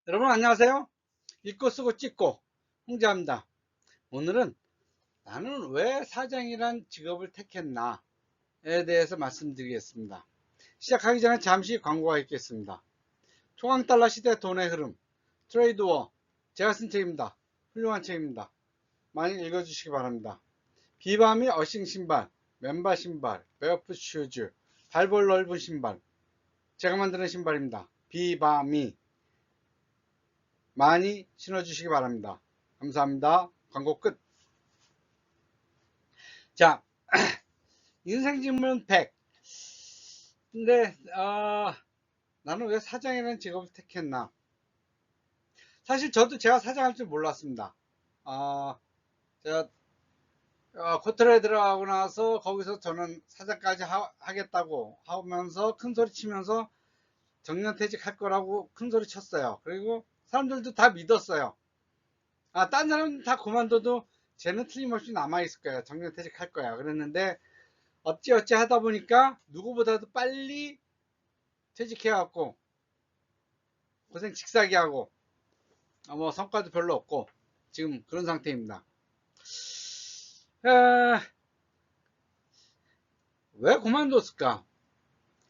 여러분 안녕하세요. 읽고 쓰고 찍고 홍자입니다. 오늘은 나는 왜 사장이란 직업을 택했나에 대해서 말씀드리겠습니다. 시작하기 전에 잠시 광고가 있겠습니다. 초강달러 시대 돈의 흐름 트레이드워, 제가 쓴 책입니다. 훌륭한 책입니다. 많이 읽어주시기 바랍니다. 비바미 어싱 신발, 맨발 신발, 베어풋 슈즈, 발볼 넓은 신발, 제가 만드는 신발입니다. 비바미 많이 신어주시기 바랍니다. 감사합니다. 광고 끝. 자, 인생질문 100. 근데 나는 왜 사장이라는 직업을 택했나? 사실 저도 제가 사장할 줄 몰랐습니다. 제가 코트레에 들어가고 나서 거기서 저는 사장까지 하겠다고 하면서 큰 소리 치면서 정년퇴직 할 거라고 큰 소리 쳤어요. 그리고 사람들도 다 믿었어요. 딴 사람은 다 그만둬도 쟤는 틀림없이 남아있을 거야. 정년퇴직 할 거야. 그랬는데 어찌어찌 하다 보니까 누구보다도 빨리 퇴직해갖고 고생 직사기 하고 뭐 성과도 별로 없고 지금 그런 상태입니다. 왜 그만뒀을까?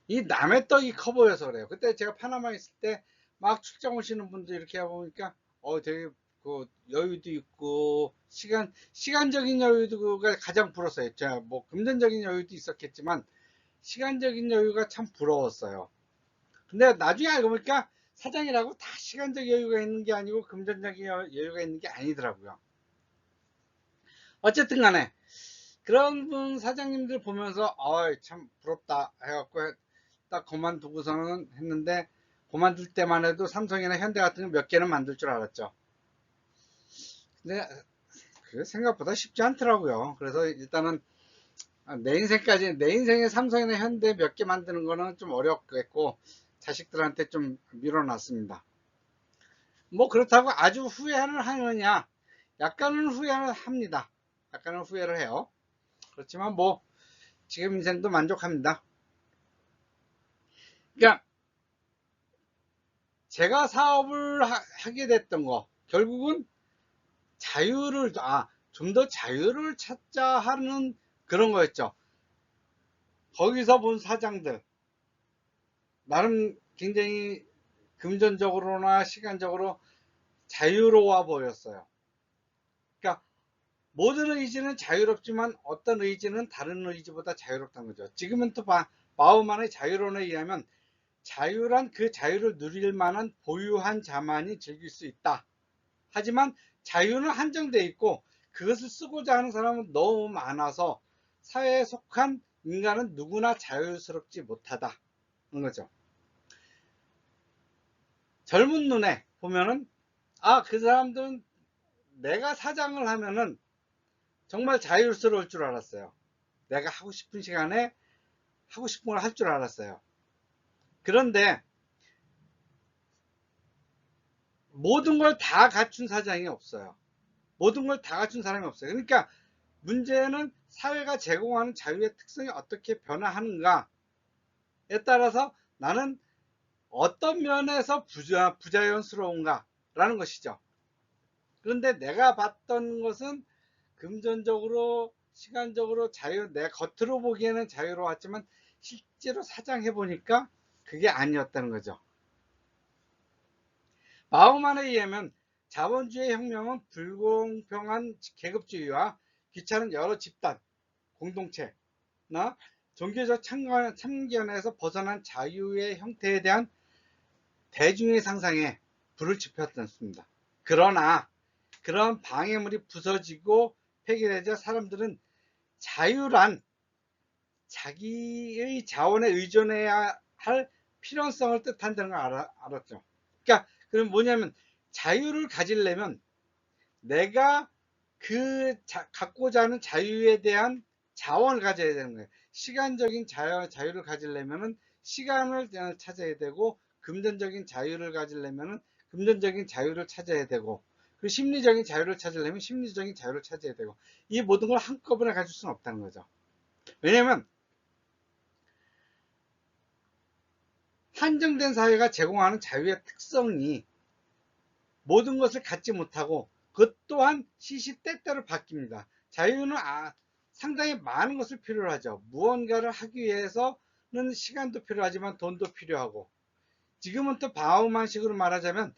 이 남의 떡이 커 보여서 그래요. 그때 제가 파나마에 있을 때 막 출장 오시는 분들 이렇게 해보니까 되게 그 여유도 있고 시간적인 여유가 가장 부러웠어요. 제가 뭐 금전적인 여유도 있었겠지만 시간적인 여유가 참 부러웠어요. 근데 나중에 알고 보니까 사장이라고 다 시간적 여유가 있는 게 아니고 금전적인 여유가 있는 게 아니더라고요. 어쨌든 간에 그런 분 사장님들 보면서 참 부럽다 해갖고 딱 그만두고서는 했는데, 그만둘 때만 해도 삼성이나 현대 같은 거 몇 개는 만들 줄 알았죠. 근데 그게 생각보다 쉽지 않더라고요. 그래서 일단은 내 인생에 삼성이나 현대 몇 개 만드는 거는 좀 어렵겠고 자식들한테 좀 밀어놨습니다. 뭐 그렇다고 아주 후회를 하느냐? 약간은 후회를 합니다. 약간은 후회를 해요. 그렇지만 뭐 지금 인생도 만족합니다. 그러니까 제가 사업을 하게 됐던 거 결국은 자유를 좀 더 자유를 찾자 하는 그런 거였죠. 거기서 본 사장들 나름 굉장히 금전적으로나 시간적으로 자유로워 보였어요. 그러니까 모든 의지는 자유롭지만 어떤 의지는 다른 의지보다 자유롭다는 거죠. 지금은 또 바우만의 자유론에 의하면 자유란 그 자유를 누릴 만한 보유한 자만이 즐길 수 있다. 하지만 자유는 한정되어 있고 그것을 쓰고자 하는 사람은 너무 많아서 사회에 속한 인간은 누구나 자유스럽지 못하다는 거죠. 젊은 눈에 보면은 그 사람들은 내가 사장을 하면은 정말 자유스러울 줄 알았어요. 내가 하고 싶은 시간에 하고 싶은 걸 할 줄 알았어요. 그런데 모든 걸 다 갖춘 사장이 없어요. 모든 걸 다 갖춘 사람이 없어요. 그러니까 문제는 사회가 제공하는 자유의 특성이 어떻게 변화하는가에 따라서 나는 어떤 면에서 부자연스러운가 라는 것이죠. 그런데 내가 봤던 것은 금전적으로 시간적으로 내 겉으로 보기에는 자유로웠지만 실제로 사장해 보니까 그게 아니었다는 거죠. 바우만에 의하면 자본주의 혁명은 불공평한 계급주의와 귀찮은 여러 집단, 공동체나 종교적 참견에서 벗어난 자유의 형태에 대한 대중의 상상에 불을 지폈습니다. 그러나 그런 방해물이 부서지고 폐기되자 사람들은 자유란 자기의 자원에 의존해야 할 필요성을 뜻한다는 걸 알았죠. 그러니까 그럼 뭐냐면 자유를 가지려면 내가 갖고자 하는 자유에 대한 자원을 가져야 되는 거예요. 시간적인 자유를 가지려면 시간을 찾아야 되고, 금전적인 자유를 가지려면 금전적인 자유를 찾아야 되고, 그 심리적인 자유를 찾으려면 심리적인 자유를 찾아야 되고, 이 모든 걸 한꺼번에 가질 수는 없다는 거죠. 왜냐하면 한정된 사회가 제공하는 자유의 특성이 모든 것을 갖지 못하고 그것 또한 시시때때로 바뀝니다. 자유는 상당히 많은 것을 필요로 하죠. 무언가를 하기 위해서는 시간도 필요하지만 돈도 필요하고, 지금은 또 바우만식으로 말하자면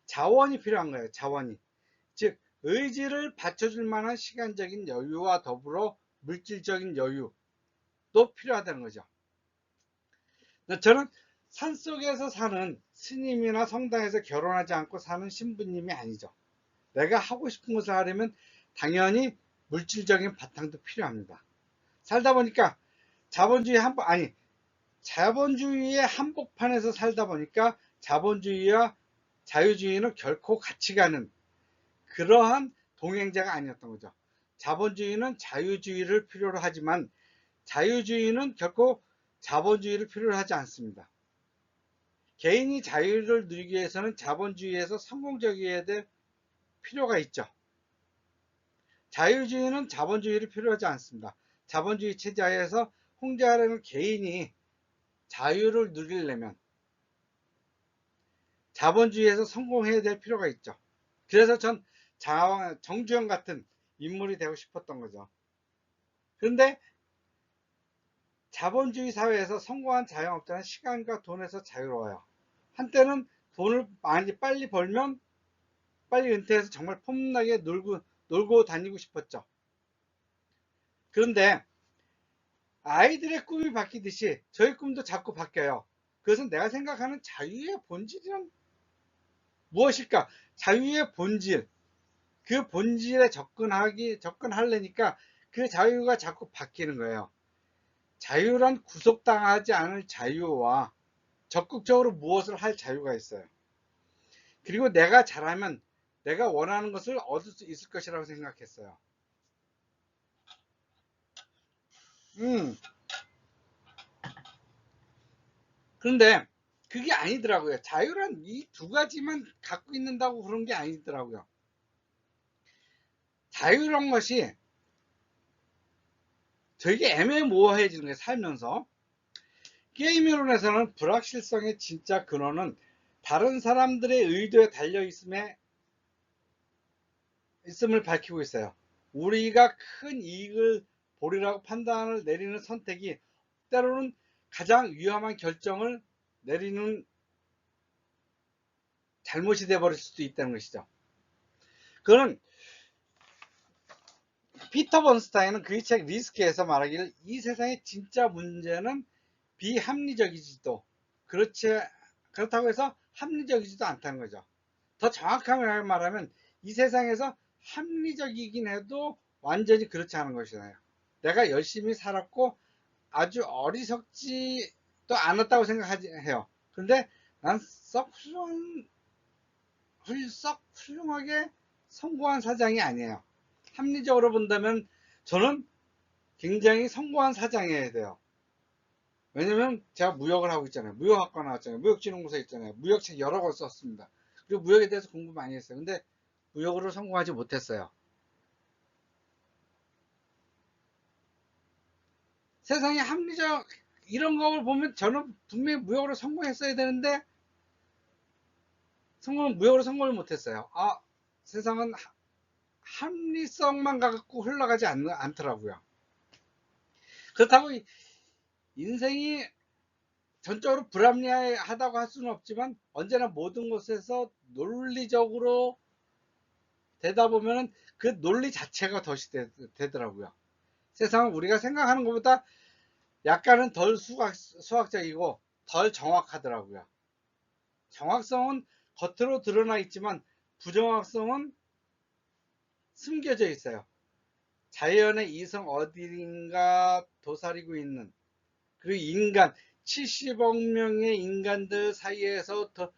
자원이 필요한 거예요. 자원이. 즉 의지를 받쳐줄 만한 시간적인 여유와 더불어 물질적인 여유도 필요하다는 거죠. 저는 산속에서 사는 스님이나 성당에서 결혼하지 않고 사는 신부님이 아니죠. 내가 하고 싶은 것을 하려면 당연히 물질적인 바탕도 필요합니다. 살다 보니까 자본주의의 한복판에서 살다 보니까 자본주의와 자유주의는 결코 같이 가는 그러한 동행자가 아니었던 거죠. 자본주의는 자유주의를 필요로 하지만 자유주의는 결코 자본주의를 필요로 하지 않습니다. 개인이 자유를 누리기 위해서는 자본주의에서 성공적이어야 될 필요가 있죠. 자유주의는 자본주의를 필요하지 않습니다. 자본주의 체제에서 홍제하려는 개인이 자유를 누리려면 자본주의에서 성공해야 될 필요가 있죠. 그래서 전 정주영 같은 인물이 되고 싶었던 거죠. 그런데 자본주의 사회에서 성공한 자영업자는 시간과 돈에서 자유로워요. 한때는 돈을 빨리 벌면 빨리 은퇴해서 정말 폼나게 놀고 다니고 싶었죠. 그런데 아이들의 꿈이 바뀌듯이 저희 꿈도 자꾸 바뀌어요. 그것은 내가 생각하는 자유의 본질은 무엇일까? 자유의 본질, 그 본질에 접근하려니까 그 자유가 자꾸 바뀌는 거예요. 자유란 구속당하지 않을 자유와 적극적으로 무엇을 할 자유가 있어요. 그리고 내가 잘하면 내가 원하는 것을 얻을 수 있을 것이라고 생각했어요. 그런데 그게 아니더라고요. 자유란 이 두 가지만 갖고 있는다고 그런 게 아니더라고요. 자유란 것이 되게 애매모호해지는 거예요. 살면서. 게임 이론에서는 불확실성의 진짜 근원은 다른 사람들의 의도에 달려 있음을 밝히고 있어요. 우리가 큰 이익을 보리라고 판단을 내리는 선택이 때로는 가장 위험한 결정을 내리는 잘못이 되어버릴 수도 있다는 것이죠. 그거는 피터 번스타인은 그의 책 리스크에서 말하기를 이 세상의 진짜 문제는 비합리적이지도 그렇다고 해서 합리적이지도 않다는 거죠. 더 정확하게 말하면 이 세상에서 합리적이긴 해도 완전히 그렇지 않은 것이잖아요. 내가 열심히 살았고 아주 어리석지도 않았다고 생각해요. 그런데 난 썩 훌륭하게 성공한 사장이 아니에요. 합리적으로 본다면 저는 굉장히 성공한 사장이어야 돼요. 왜냐면 제가 무역을 하고 있잖아요. 무역학과 나왔잖아요. 무역진흥고사 있잖아요. 무역책 여러 권 썼습니다. 그리고 무역에 대해서 공부 많이 했어요. 근데 무역으로 성공하지 못했어요. 세상에 합리적 이런 걸 보면 저는 분명히 무역으로 성공했어야 되는데 무역으로 성공을 못했어요. 세상은 합리성만 갖고 흘러가지 않더라고요. 그렇다고 인생이 전적으로 불합리하다고 할 수는 없지만 언제나 모든 것에서 논리적으로 되다 보면은 그 논리 자체가 덫이 되더라고요. 세상은 우리가 생각하는 것보다 약간은 덜 수학적이고 덜 정확하더라고요. 정확성은 겉으로 드러나 있지만 부정확성은 숨겨져 있어요. 자연의 이성 어딘가 도사리고 있는, 그리고 인간 70억 명의 인간들 사이에서 더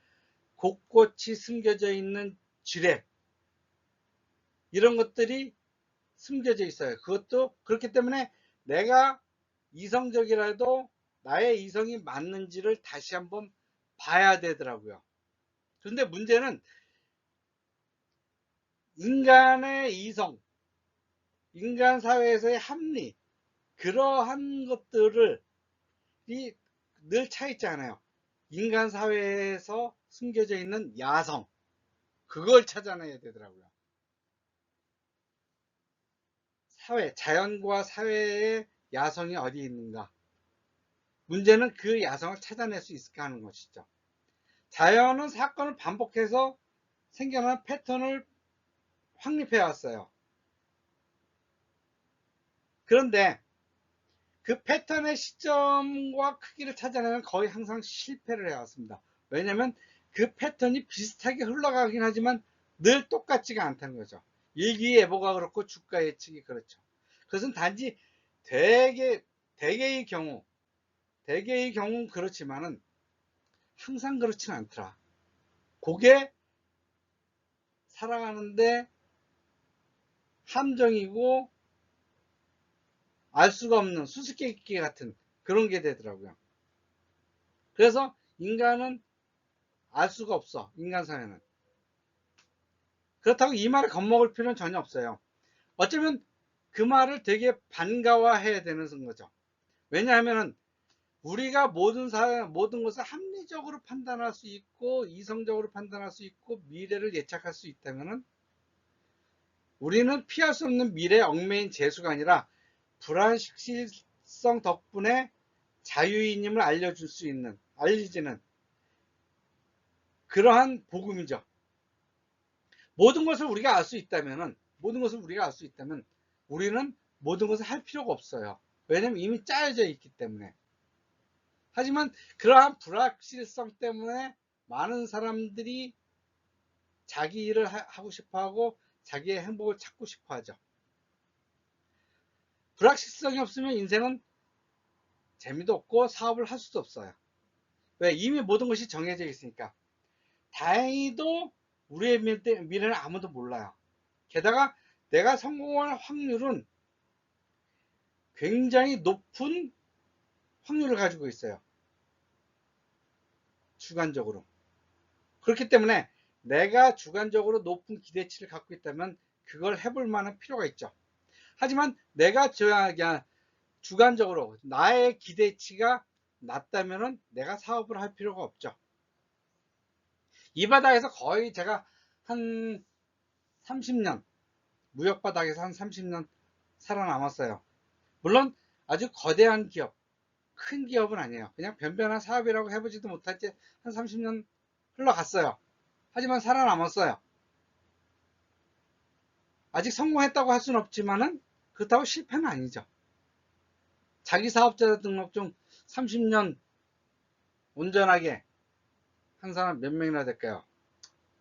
곳곳이 숨겨져 있는 지뢰, 이런 것들이 숨겨져 있어요. 그것도 그렇기 때문에 내가 이성적이라도 나의 이성이 맞는지를 다시 한번 봐야 되더라고요. 그런데 문제는 인간의 이성, 인간 사회에서의 합리, 그러한 것들을 늘 차 있지 않아요. 인간 사회에서 숨겨져 있는 야성, 그걸 찾아내야 되더라고요. 사회, 자연과 사회의 야성이 어디 있는가. 문제는 그 야성을 찾아낼 수 있을까 하는 것이죠. 자연은 사건을 반복해서 생겨나는 패턴을 확립해 왔어요. 그런데 그 패턴의 시점과 크기를 찾아내는 거의 항상 실패를 해왔습니다. 왜냐하면 그 패턴이 비슷하게 흘러가긴 하지만 늘 똑같지가 않다는 거죠. 일기예보가 그렇고 주가 예측이 그렇죠. 그것은 단지 대개의 경우는 그렇지만은 항상 그렇지는 않더라. 그게 살아가는데 함정이고 알 수가 없는 수수께끼 같은 그런 게 되더라고요. 그래서 인간은 알 수가 없어. 인간 사회는. 그렇다고 이 말에 겁먹을 필요는 전혀 없어요. 어쩌면 그 말을 되게 반가워해야 되는 거죠. 왜냐하면 우리가 모든 것을 합리적으로 판단할 수 있고 이성적으로 판단할 수 있고 미래를 예측할 수 있다면 우리는 피할 수 없는 미래의 얽매인 재수가 아니라 불안식성 덕분에 자유인임을 알려지는 그러한 복음이죠. 모든 것을 우리가 알 수 있다면 우리는 모든 것을 할 필요가 없어요. 왜냐면 이미 짜여져 있기 때문에. 하지만 그러한 불확실성 때문에 많은 사람들이 자기 일을 하고 싶어 하고 자기의 행복을 찾고 싶어 하죠. 불확실성이 없으면 인생은 재미도 없고 사업을 할 수도 없어요. 왜? 이미 모든 것이 정해져 있으니까. 다행히도 우리의 미래는 아무도 몰라요. 게다가 내가 성공할 확률은 굉장히 높은 확률을 가지고 있어요. 주관적으로. 그렇기 때문에 내가 주관적으로 높은 기대치를 갖고 있다면 그걸 해볼 만한 필요가 있죠. 하지만 내가 주관적으로 나의 기대치가 낮다면 내가 사업을 할 필요가 없죠. 이 바닥에서 거의 제가 한 30년, 무역 바닥에서 한 30년 살아남았어요. 물론 아주 거대한 기업, 큰 기업은 아니에요. 그냥 변변한 사업이라고 해보지도 못했지 한 30년 흘러갔어요. 하지만 살아남았어요. 아직 성공했다고 할 수는 없지만은 그렇다고 실패는 아니죠. 자기 사업자 등록증 30년 온전하게 한 사람 몇 명이나 될까요?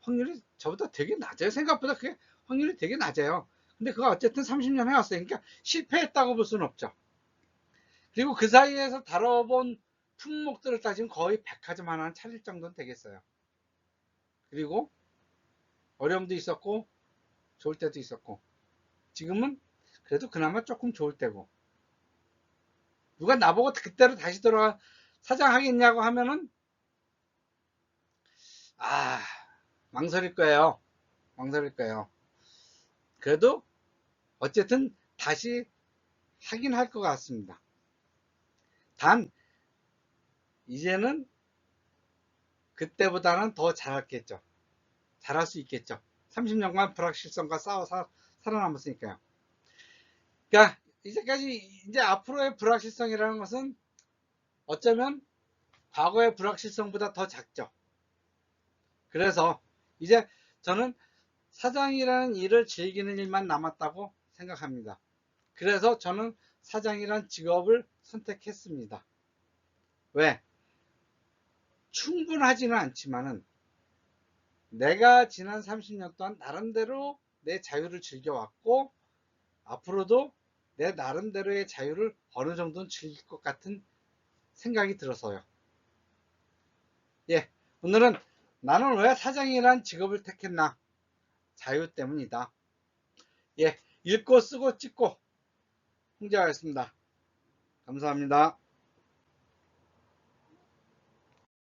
확률이 저보다 되게 낮아요. 생각보다 그게 확률이 되게 낮아요. 근데 그거 어쨌든 30년 해왔어요. 그러니까 실패했다고 볼 수는 없죠. 그리고 그 사이에서 다뤄본 품목들을 따지면 거의 백화점 하나는 차릴 정도는 되겠어요. 그리고 어려움도 있었고 좋을 때도 있었고 지금은 그래도 그나마 조금 좋을 때고 누가 나보고 그때로 다시 돌아가 사장하겠냐고 하면은 망설일 거예요. 망설일 거예요. 그래도 어쨌든 다시 하긴 할 것 같습니다. 단 이제는 그때보다는 더 잘했겠죠. 잘할 수 있겠죠. 30년간 불확실성과 싸워 살아남았으니까요. 그러니까 이제 앞으로의 불확실성이라는 것은 어쩌면 과거의 불확실성보다 더 작죠. 그래서 이제 저는 사장이라는 일을 즐기는 일만 남았다고 생각합니다. 그래서 저는 사장이란 직업을 선택했습니다. 왜? 충분하지는 않지만은 내가 지난 30년 동안 나름대로 내 자유를 즐겨왔고 앞으로도 내 나름대로의 자유를 어느 정도는 즐길 것 같은 생각이 들어서요. 예, 오늘은 나는 왜 사장이란 직업을 택했나? 자유 때문이다. 예, 읽고 쓰고 찍고 홍재화였습니다. 감사합니다.